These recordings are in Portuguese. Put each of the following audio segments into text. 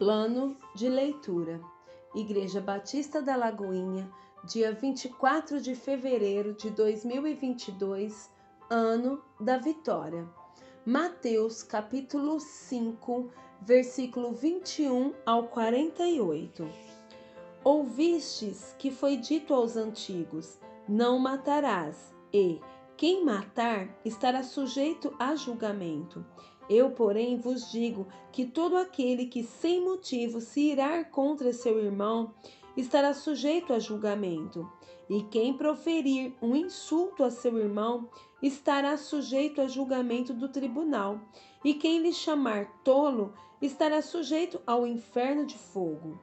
Plano de leitura. Igreja Batista da Lagoinha, dia 24 de fevereiro de 2022, ano da vitória. Mateus capítulo 5, versículo 21 ao 48. Ouvistes que foi dito aos antigos: não matarás, e quem matar estará sujeito a julgamento. Eu, porém, vos digo que todo aquele que sem motivo se irar contra seu irmão estará sujeito a julgamento. E quem proferir um insulto a seu irmão estará sujeito a julgamento do tribunal. E quem lhe chamar tolo estará sujeito ao inferno de fogo.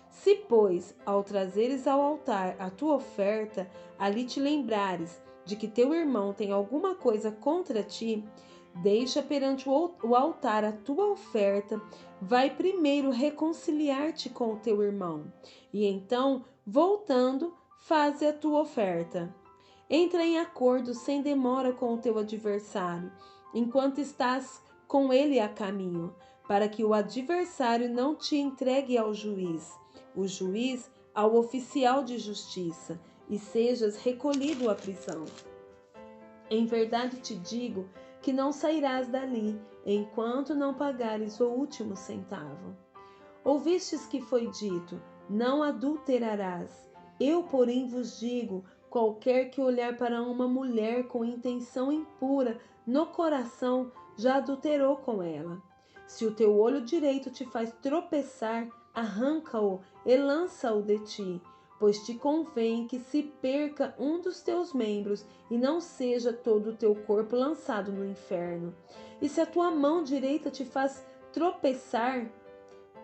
Se, pois, ao trazeres ao altar a tua oferta, ali te lembrares de que teu irmão tem alguma coisa contra ti, deixa perante o altar a tua oferta, vai primeiro reconciliar-te com o teu irmão, e então, voltando, faze a tua oferta. Entra em acordo sem demora com o teu adversário, enquanto estás com ele a caminho, para que o adversário não te entregue ao juiz, o juiz ao oficial de justiça, e sejas recolhido à prisão. Em verdade te digo que não sairás dali, enquanto não pagares o último centavo. Ouvistes que foi dito: não adulterarás. Eu, porém, vos digo: qualquer que olhar para uma mulher com intenção impura no coração, já adulterou com ela. Se o teu olho direito te faz tropeçar, arranca-o e lança-o de ti, pois te convém que se perca um dos teus membros e não seja todo o teu corpo lançado no inferno. E se a tua mão direita te faz tropeçar,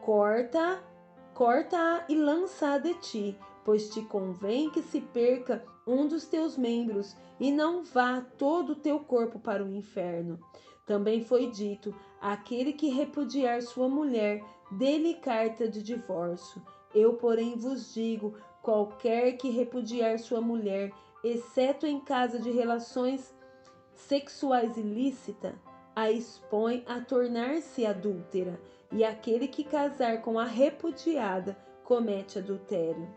corta-a e lança-a de ti, pois te convém que se perca um dos teus membros e não vá todo o teu corpo para o inferno. Também foi dito: aquele que repudiar sua mulher, dê-lhe carta de divórcio. Eu, porém, vos digo: qualquer que repudiar sua mulher, exceto em caso de relações sexuais ilícitas, a expõe a tornar-se adúltera, e aquele que casar com a repudiada comete adultério.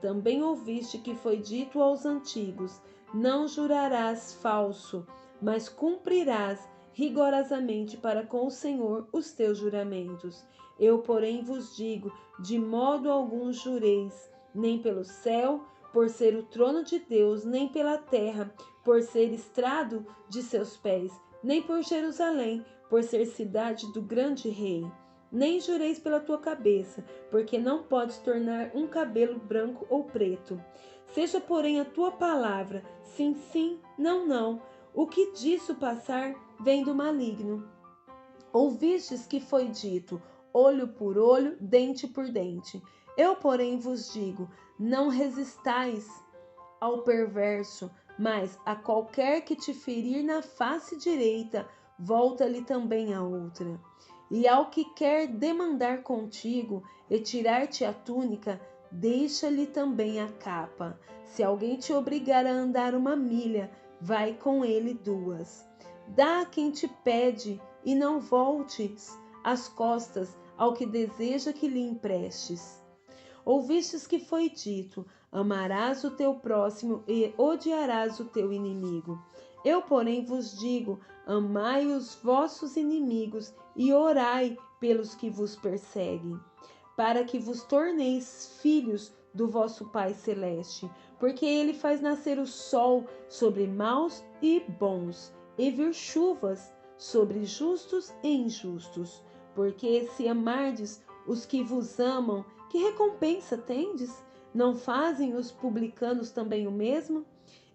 Também ouviste que foi dito aos antigos: não jurarás falso, mas cumprirás rigorosamente para com o Senhor os teus juramentos. Eu, porém, vos digo: de modo algum jureis, nem pelo céu, por ser o trono de Deus, nem pela terra, por ser estrado de seus pés, nem por Jerusalém, por ser cidade do grande rei. Nem jureis pela tua cabeça, porque não podes tornar um cabelo branco ou preto. Seja, porém, a tua palavra sim, sim, não, não. O que disso passar vem do maligno. Ouvistes que foi dito: olho por olho, dente por dente. Eu, porém, vos digo: não resistais ao perverso, mas a qualquer que te ferir na face direita, volta-lhe também a outra. E ao que quer demandar contigo e tirar-te a túnica, deixa-lhe também a capa. Se alguém te obrigar a andar 1 milha, vai com ele 2. Dá a quem te pede, e não voltes as costas ao que deseja que lhe emprestes. Ouvistes que foi dito: amarás o teu próximo e odiarás o teu inimigo. Eu, porém, vos digo: amai os vossos inimigos e orai pelos que vos perseguem, para que vos torneis filhos do vosso Pai Celeste, porque ele faz nascer o sol sobre maus e bons, e vir chuvas sobre justos e injustos. Porque se amardes os que vos amam, que recompensa tendes? Não fazem os publicanos também o mesmo?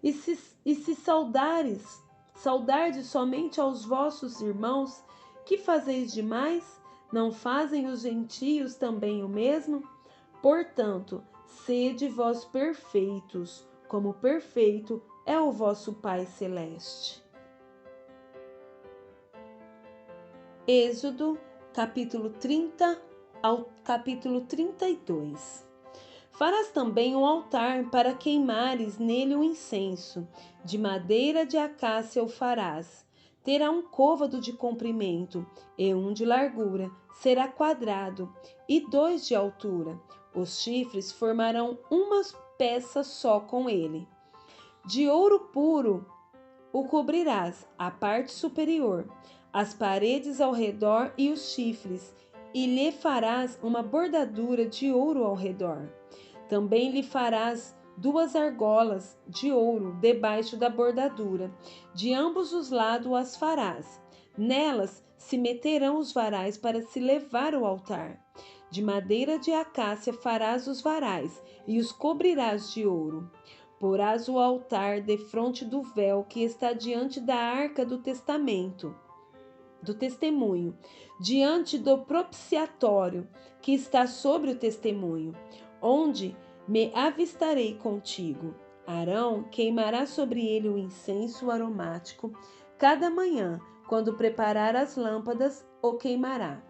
E se saudardes somente aos vossos irmãos, que fazeis demais? Não fazem os gentios também o mesmo? Portanto, sede vós perfeitos, como perfeito é o vosso Pai Celeste. Êxodo, capítulo 30 ao capítulo 32. Farás também um altar para queimares nele o incenso. De madeira de acácia o farás. terá um côvado de comprimento e um de largura, será quadrado, e 2 de altura. Os chifres formarão uma peça só com ele. De ouro puro o cobrirás, a parte superior, as paredes ao redor e os chifres, e lhe farás uma bordadura de ouro ao redor. Também lhe farás 2 argolas de ouro debaixo da bordadura, de ambos os lados as farás. Nelas se meterão os varais para se levar ao altar. De madeira de acácia farás os varais e os cobrirás de ouro. Porás o altar defronte do véu que está diante da arca do testemunho, diante do propiciatório que está sobre o testemunho, onde me avistarei contigo. Arão queimará sobre ele o incenso aromático cada manhã, quando preparar as lâmpadas, o queimará.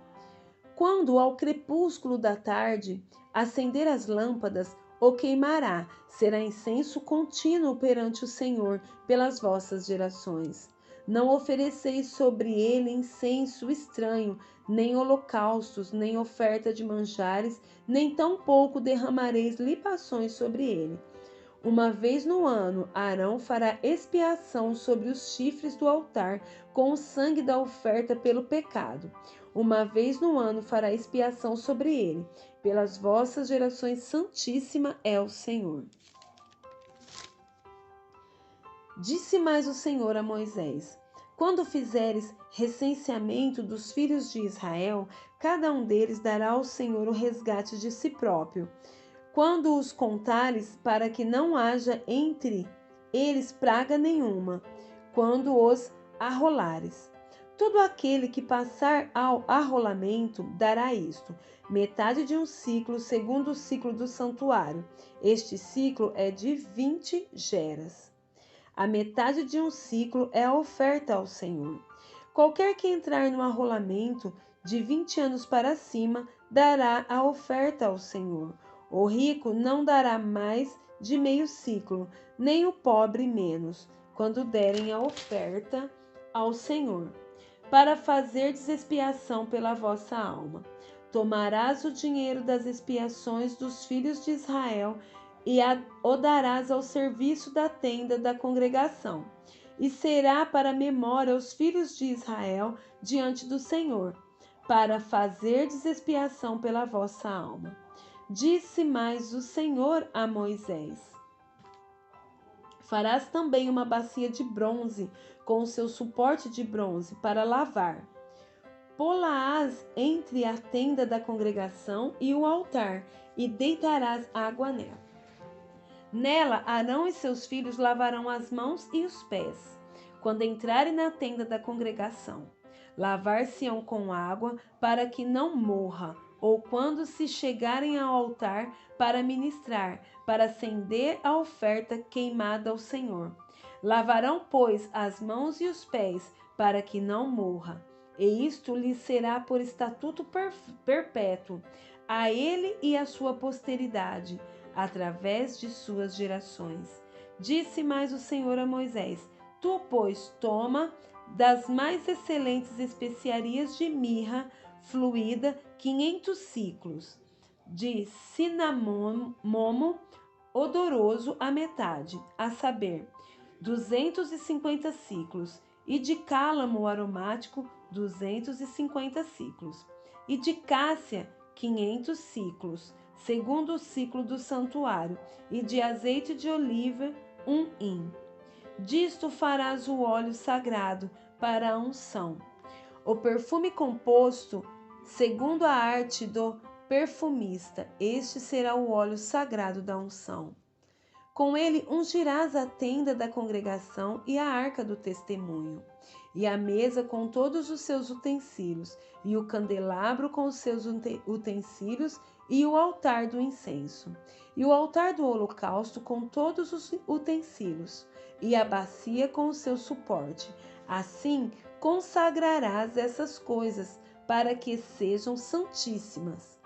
Quando ao crepúsculo da tarde acender as lâmpadas, o queimará, será incenso contínuo perante o Senhor pelas vossas gerações. Não ofereceis sobre ele incenso estranho, nem holocaustos, nem oferta de manjares, nem tampouco derramareis libações sobre ele. Uma vez no ano, Arão fará expiação sobre os chifres do altar com o sangue da oferta pelo pecado. Uma vez no ano fará expiação sobre ele. Pelas vossas gerações, santíssima é o Senhor. Disse mais o Senhor a Moisés: quando fizeres recenseamento dos filhos de Israel, cada um deles dará ao Senhor o resgate de si próprio. Quando os contares, para que não haja entre eles praga nenhuma, quando os arrolares. Todo aquele que passar ao arrolamento dará isto: metade de um ciclo, segundo o ciclo do santuário. Este ciclo é de 20 geras. A metade de um ciclo é a oferta ao Senhor. Qualquer que entrar no arrolamento de 20 anos para cima dará a oferta ao Senhor. O rico não dará mais de meio ciclo, nem o pobre menos, quando derem a oferta ao Senhor, para fazerdes expiação pela vossa alma. Tomarás o dinheiro das expiações dos filhos de Israel e o darás ao serviço da tenda da congregação, e será para memória aos filhos de Israel diante do Senhor, para fazerdes expiação pela vossa alma. Disse mais o Senhor a Moisés: farás também uma bacia de bronze com o seu suporte de bronze para lavar. Pô-la-ás entre a tenda da congregação e o altar, e deitarás água nela. Nela, Arão e seus filhos lavarão as mãos e os pés, quando entrarem na tenda da congregação. Lavar-se-ão com água, para que não morra, ou quando se chegarem ao altar para ministrar, para acender a oferta queimada ao Senhor. Lavarão, pois, as mãos e os pés, para que não morra. E isto lhe será por estatuto perpétuo, a ele e à sua posteridade, através de suas gerações. Disse mais o Senhor a Moisés: tu, pois, toma das mais excelentes especiarias de mirra fluída 500 ciclos, de cinamomo odoroso a metade, a saber, 250 ciclos, e de cálamo aromático 250 ciclos, e de cássia 500 ciclos, segundo o ciclo do santuário, e de azeite de oliva 1 hin. Disto farás o óleo sagrado para a unção. O perfume composto, segundo a arte do perfumista, este será o óleo sagrado da unção. Com ele ungirás a tenda da congregação e a arca do testemunho, e a mesa com todos os seus utensílios, e o candelabro com os seus utensílios, e o altar do incenso, e o altar do holocausto com todos os utensílios, e a bacia com o seu suporte. Assim consagrarás essas coisas, para que sejam santíssimas.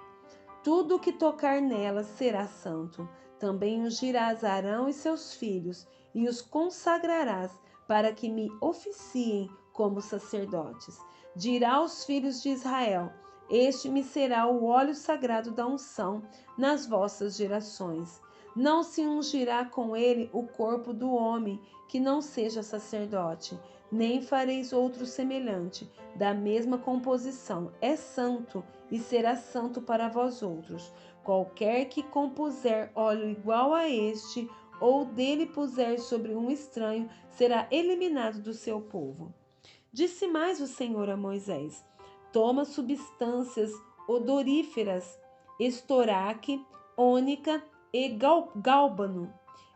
Tudo o que tocar nelas será santo. Também ungirás Arão e seus filhos, e os consagrarás, para que me oficiem como sacerdotes. Dirá aos filhos de Israel: este me será o óleo sagrado da unção nas vossas gerações. Não se ungirá com ele o corpo do homem que não seja sacerdote, nem fareis outro semelhante, da mesma composição. É santo e será santo para vós outros. Qualquer que compuser óleo igual a este, ou dele puser sobre um estranho, será eliminado do seu povo. Disse mais o Senhor a Moisés: toma substâncias odoríferas, estoraque, ônica e gálbano.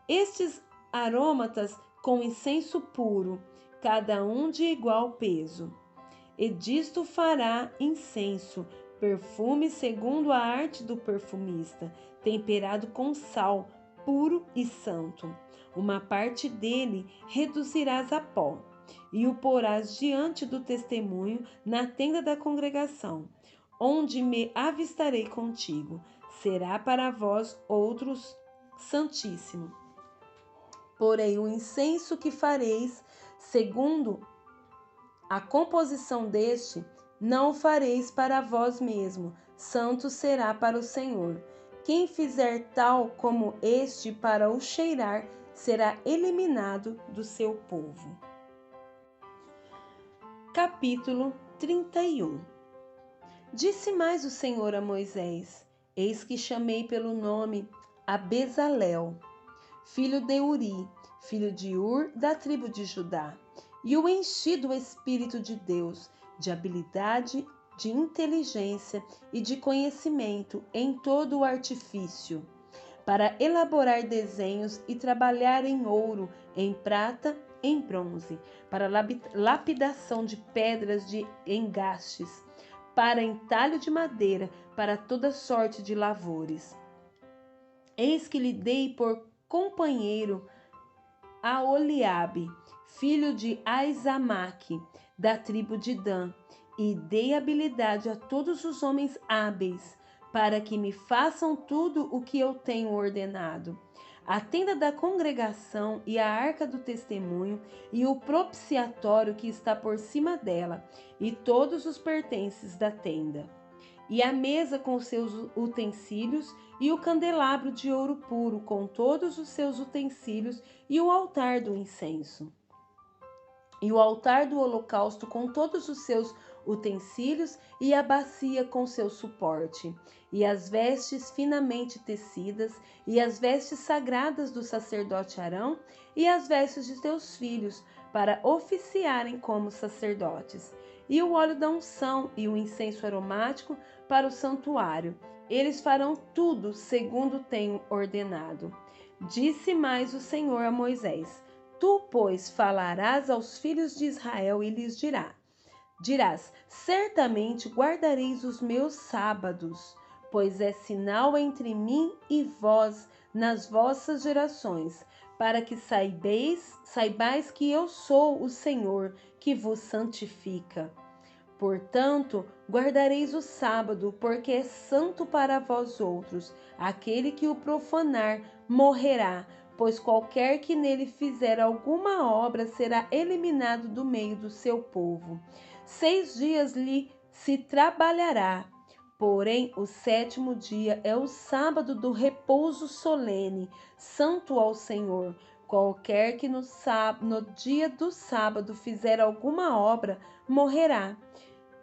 Estes aromatas com incenso puro, cada um de igual peso. E disto fará incenso, perfume segundo a arte do perfumista, temperado com sal, puro e santo. Uma parte dele reduzirás a pó, e o porás diante do testemunho na tenda da congregação, onde me avistarei contigo. Será para vós outros santíssimo. Porém, o incenso que fareis, segundo a composição deste, não fareis para vós mesmo, santo será para o Senhor. Quem fizer tal como este para o cheirar, será eliminado do seu povo. Capítulo 31. Disse mais o Senhor a Moisés: eis que chamei pelo nome a Bezalel, filho de Uri, filho de Ur, da tribo de Judá, e o enchi do Espírito de Deus, de habilidade, de inteligência e de conhecimento em todo o artifício, para elaborar desenhos e trabalhar em ouro, em prata, em bronze, para lapidação de pedras de engastes, para entalho de madeira, para toda sorte de lavores. Eis que lhe dei por companheiro a Oliabe, filho de Aizamaque, da tribo de Dan, e dei habilidade a todos os homens hábeis, para que me façam tudo o que eu tenho ordenado. A tenda da congregação e a arca do testemunho e o propiciatório que está por cima dela, e todos os pertences da tenda. E a mesa com seus utensílios, e o candelabro de ouro puro com todos os seus utensílios, e o altar do incenso. E o altar do holocausto com todos os seus utensílios, e a bacia com seu suporte, e as vestes finamente tecidas, e as vestes sagradas do sacerdote Arão, e as vestes de teus filhos, para oficiarem como sacerdotes, e o óleo da unção e o incenso aromático para o santuário. Eles farão tudo segundo tenho ordenado. Disse mais o Senhor a Moisés: tu, pois, falarás aos filhos de Israel e lhes dirás: certamente guardareis os meus sábados, pois é sinal entre mim e vós nas vossas gerações, para que saibais que eu sou o Senhor que vos santifica. Portanto, guardareis o sábado, porque é santo para vós outros. Aquele que o profanar morrerá, pois qualquer que nele fizer alguma obra será eliminado do meio do seu povo. 6 dias lhe se trabalhará, porém o 7º dia é o sábado do repouso solene, santo ao Senhor. Qualquer que no dia do sábado fizer alguma obra, morrerá.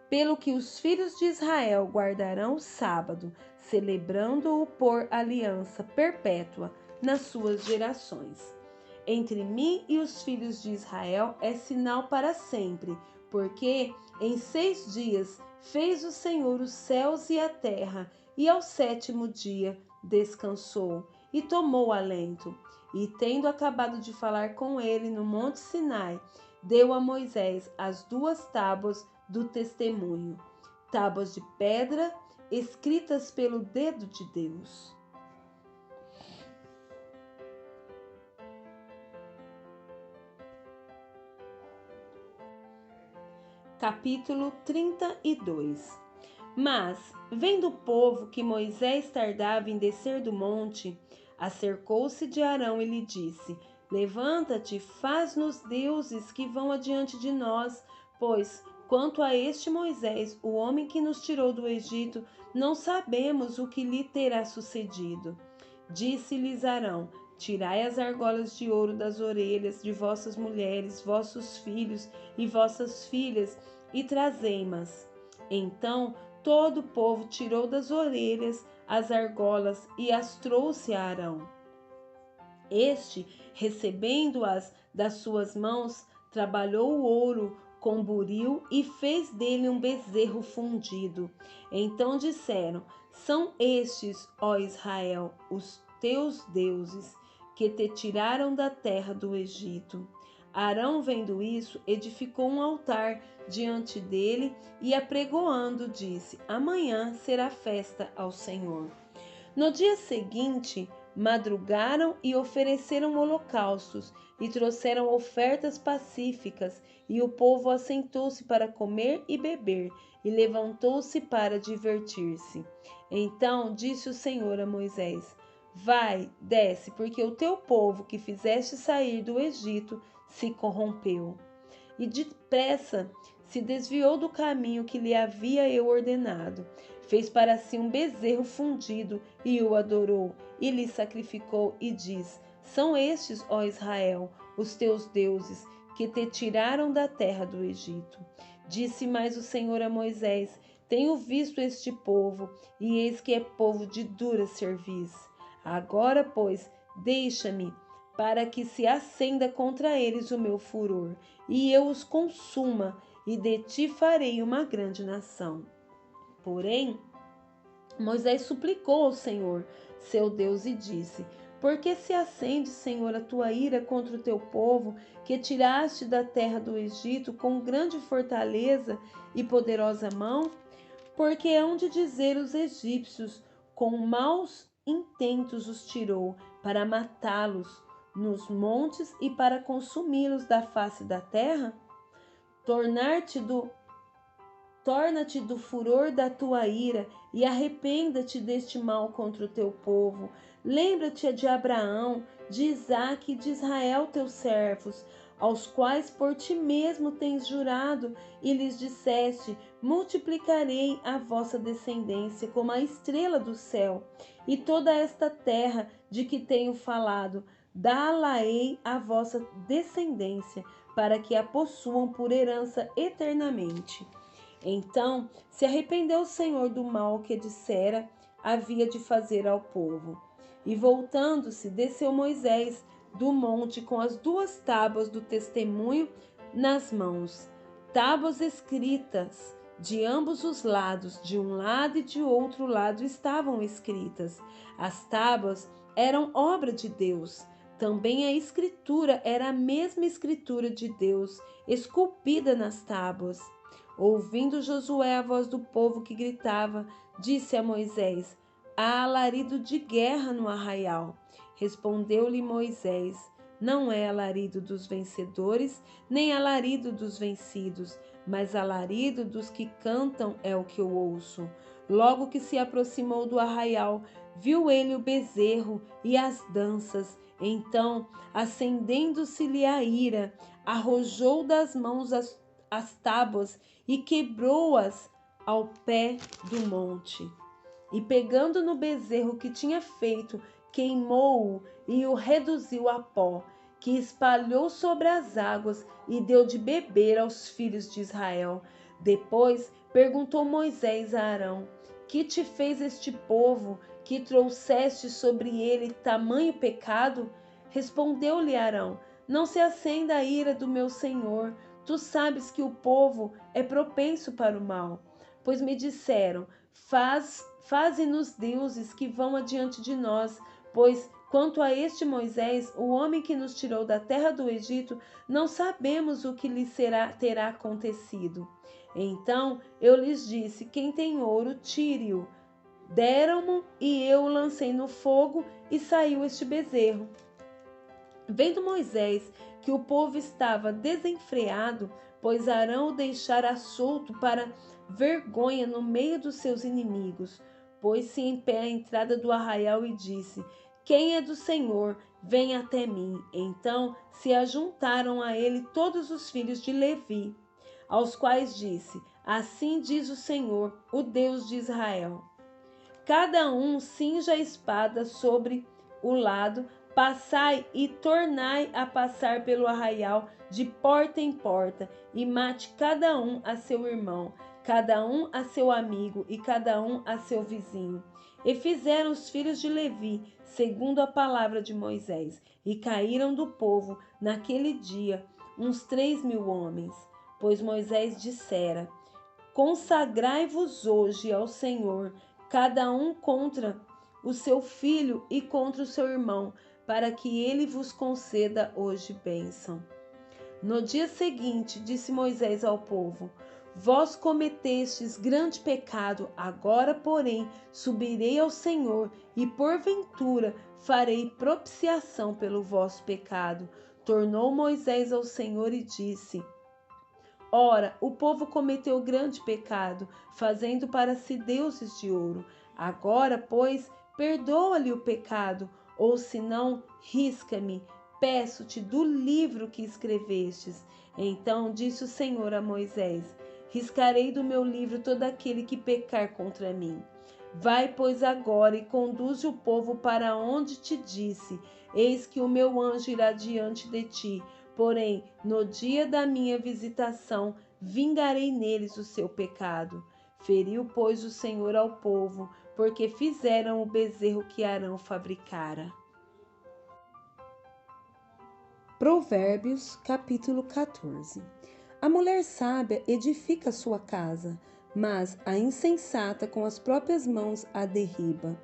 Pelo que os filhos de Israel guardarão o sábado, celebrando-o por aliança perpétua nas suas gerações. Entre mim e os filhos de Israel é sinal para sempre, porque em 6 dias fez o Senhor os céus e a terra, e ao 7º dia descansou e tomou alento. E tendo acabado de falar com ele no monte Sinai, deu a Moisés as 2 tábuas do testemunho, tábuas de pedra escritas pelo dedo de Deus. Capítulo 32. Mas, vendo o povo que Moisés tardava em descer do monte, acercou-se de Arão e lhe disse: levanta-te, faz-nos deuses que vão adiante de nós, Pois, quanto a este Moisés, o homem que nos tirou do Egito, não sabemos o que lhe terá sucedido. Disse-lhes Arão: Tirai as argolas de ouro das orelhas de vossas mulheres, vossos filhos e vossas filhas, e trazei-mas. Então todo o povo tirou das orelhas as argolas e as trouxe a Arão. Este, recebendo-as das suas mãos, trabalhou o ouro com buril e fez dele um bezerro fundido. Então disseram: São estes, ó Israel, os teus deuses, que te tiraram da terra do Egito. Arão, vendo isso, edificou um altar diante dele e, apregoando, disse: Amanhã será festa ao Senhor. No dia seguinte, madrugaram e ofereceram holocaustos e trouxeram ofertas pacíficas, e o povo assentou-se para comer e beber, e levantou-se para divertir-se. Então disse o Senhor a Moisés: Vai, desce, porque o teu povo que fizeste sair do Egito se corrompeu. E depressa se desviou do caminho que lhe havia eu ordenado. Fez para si um bezerro fundido e o adorou, e lhe sacrificou, e diz: São estes, ó Israel, os teus deuses, que te tiraram da terra do Egito. Disse mais o Senhor a Moisés: Tenho visto este povo, e eis que é povo de dura cerviz. Agora, pois, deixa-me, para que se acenda contra eles o meu furor, e eu os consuma, e de ti farei uma grande nação. Porém, Moisés suplicou ao Senhor, seu Deus, e disse: Por que se acende, Senhor, a tua ira contra o teu povo, que tiraste da terra do Egito com grande fortaleza e poderosa mão? Porque hão de dizer os egípcios: Com maus intentos os tirou, para matá-los nos montes e para consumi-los da face da terra? Torna-te do furor da tua ira e arrependa-te deste mal contra o teu povo. Lembra-te de Abraão, de Isaque e de Israel, teus servos, aos quais por ti mesmo tens jurado, e lhes disseste: Multiplicarei a vossa descendência como a estrela do céu, e toda esta terra de que tenho falado, dá-la-ei à vossa descendência, para que a possuam por herança eternamente. Então se arrependeu o Senhor do mal que dissera havia de fazer ao povo. E voltando-se, desceu Moisés do monte com as 2 tábuas do testemunho nas mãos, tábuas escritas de ambos os lados, de um lado e de outro lado estavam escritas. As tábuas eram obra de Deus. Também a escritura era a mesma escritura de Deus, esculpida nas tábuas. Ouvindo Josué a voz do povo que gritava, disse a Moisés: Há alarido de guerra no arraial. Respondeu-lhe Moisés: Não é alarido dos vencedores, nem alarido dos vencidos, mas alarido dos que cantam é o que eu ouço. Logo que se aproximou do arraial, viu ele o bezerro e as danças. Então, acendendo-se-lhe a ira, arrojou das mãos as tábuas e quebrou-as ao pé do monte. E pegando no bezerro que tinha feito, queimou-o e o reduziu a pó, que espalhou sobre as águas e deu de beber aos filhos de Israel. Depois perguntou Moisés a Arão: Que te fez este povo, que trouxeste sobre ele tamanho pecado? Respondeu-lhe Arão: Não se acenda a ira do meu senhor. Tu sabes que o povo é propenso para o mal, pois me disseram: Faze-nos deuses que vão adiante de nós, pois quanto a este Moisés, o homem que nos tirou da terra do Egito, não sabemos o que lhe terá acontecido. Então eu lhes disse: Quem tem ouro, tire-o. Deram-mo e eu o lancei no fogo e saiu este bezerro. Vendo Moisés que o povo estava desenfreado, pois Arão o deixara solto para vergonha no meio dos seus inimigos, pôs-se em pé à entrada do arraial e disse: Quem é do Senhor, vem até mim. Então se ajuntaram a ele todos os filhos de Levi. aos quais disse: Assim diz o Senhor, o Deus de Israel: cada um cinja a espada sobre o lado, passai e tornai a passar pelo arraial de porta em porta, e mate cada um a seu irmão, cada um a seu amigo e cada um a seu vizinho. E fizeram os filhos de Levi, segundo a palavra de Moisés, e caíram do povo naquele dia uns 3.000 homens, pois Moisés dissera: consagrai-vos hoje ao Senhor, cada um contra o seu filho e contra o seu irmão, para que ele vos conceda hoje bênção. No dia seguinte, disse Moisés ao povo: vós cometestes grande pecado, agora, porém, subirei ao Senhor e, porventura, farei propiciação pelo vosso pecado. Tornou Moisés ao Senhor e disse: ora, o povo cometeu grande pecado, fazendo para si deuses de ouro. Agora, pois, perdoa-lhe o pecado, ou se não, risca-me, peço-te, do livro que escrevestes. Então disse o Senhor a Moisés: riscarei do meu livro todo aquele que pecar contra mim. Vai, pois, agora e conduze o povo para onde te disse. Eis que o meu anjo irá diante de ti. Porém, no dia da minha visitação, vingarei neles o seu pecado. Feriu, pois, o Senhor ao povo, porque fizeram o bezerro que Arão fabricara. Provérbios, capítulo 14. A mulher sábia edifica sua casa, mas a insensata com as próprias mãos a derriba.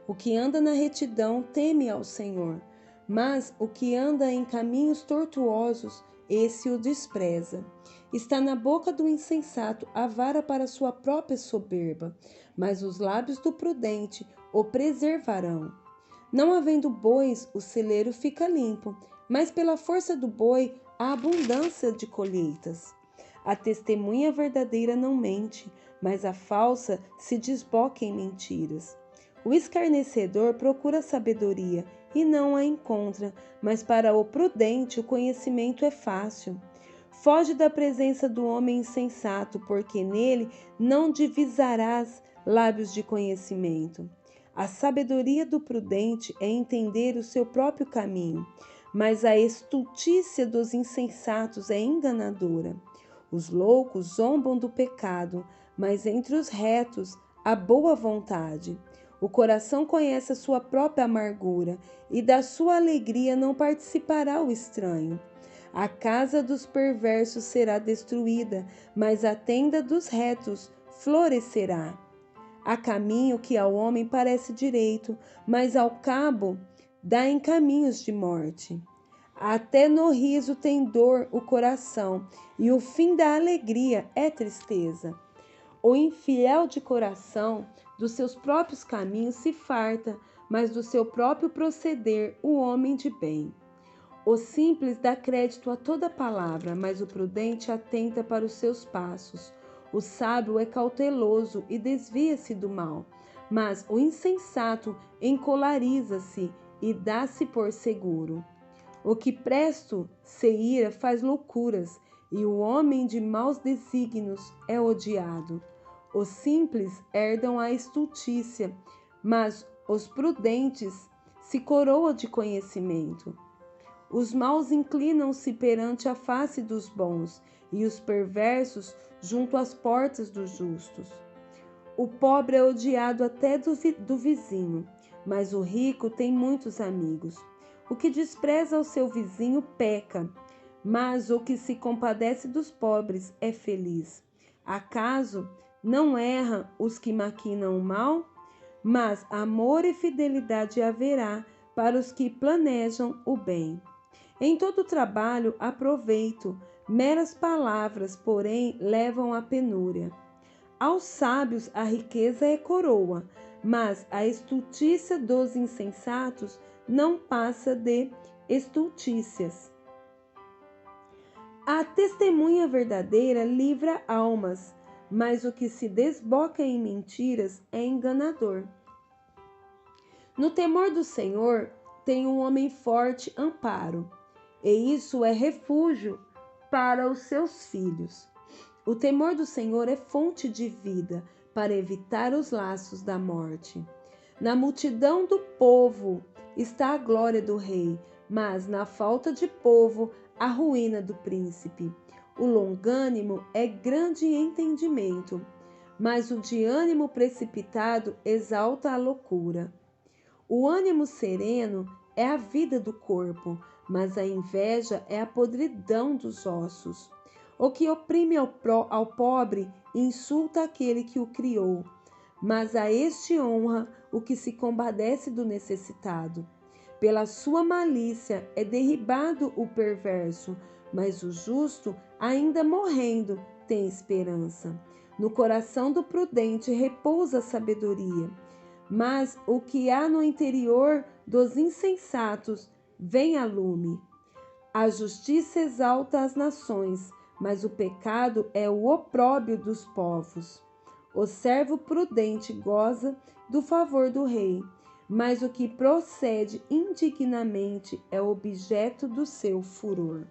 O que anda na retidão teme ao Senhor, mas o que anda em caminhos tortuosos, esse o despreza. Está na boca do insensato a vara para sua própria soberba, mas os lábios do prudente o preservarão. Não havendo bois, o celeiro fica limpo, mas pela força do boi há abundância de colheitas. A testemunha verdadeira não mente, mas a falsa se desboca em mentiras. O escarnecedor procura sabedoria e não a encontra, mas para o prudente o conhecimento é fácil. Foge da presença do homem insensato, porque nele não divisarás lábios de conhecimento. A sabedoria do prudente é entender o seu próprio caminho, mas a estultícia dos insensatos é enganadora. Os loucos zombam do pecado, mas entre os retos há boa vontade. O coração conhece a sua própria amargura, e da sua alegria não participará o estranho. A casa dos perversos será destruída, mas a tenda dos retos florescerá. Há caminho que ao homem parece direito, mas ao cabo dá em caminhos de morte. Até no riso tem dor o coração, e o fim da alegria é tristeza. O infiel de coração dos seus próprios caminhos se farta, mas do seu próprio proceder o homem de bem. O simples dá crédito a toda palavra, mas o prudente atenta para os seus passos. O sábio é cauteloso e desvia-se do mal, mas o insensato encolariza-se e dá-se por seguro. O que presto se ira faz loucuras, e o homem de maus desígnios é odiado. Os simples herdam a estultícia, mas os prudentes se coroam de conhecimento. Os maus inclinam-se perante a face dos bons, e os perversos junto às portas dos justos. O pobre é odiado até do vizinho, mas o rico tem muitos amigos. O que despreza o seu vizinho peca, mas o que se compadece dos pobres é feliz. Acaso não erram os que maquinam o mal? Mas amor e fidelidade haverá para os que planejam o bem. Em todo trabalho há proveito, meras palavras, porém, levam à penúria. Aos sábios a riqueza é coroa, mas a estultícia dos insensatos não passa de estultícias. A testemunha verdadeira livra almas, mas o que se desboca em mentiras é enganador. No temor do Senhor tem um homem forte amparo, e isso é refúgio para os seus filhos. O temor do Senhor é fonte de vida para evitar os laços da morte. Na multidão do povo está a glória do rei, mas na falta de povo, a ruína do príncipe. O longânimo é grande em entendimento, mas o de ânimo precipitado exalta a loucura. O ânimo sereno é a vida do corpo, mas a inveja é a podridão dos ossos. O que oprime ao pobre insulta aquele que o criou, mas a este honra o que se compadece do necessitado. Pela sua malícia é derribado o perverso, mas o justo, ainda morrendo, tem esperança. No coração do prudente repousa a sabedoria, mas o que há no interior dos insensatos vem a lume. A justiça exalta as nações, mas o pecado é o opróbrio dos povos. O servo prudente goza do favor do rei, mas o que procede indignamente é objeto do seu furor.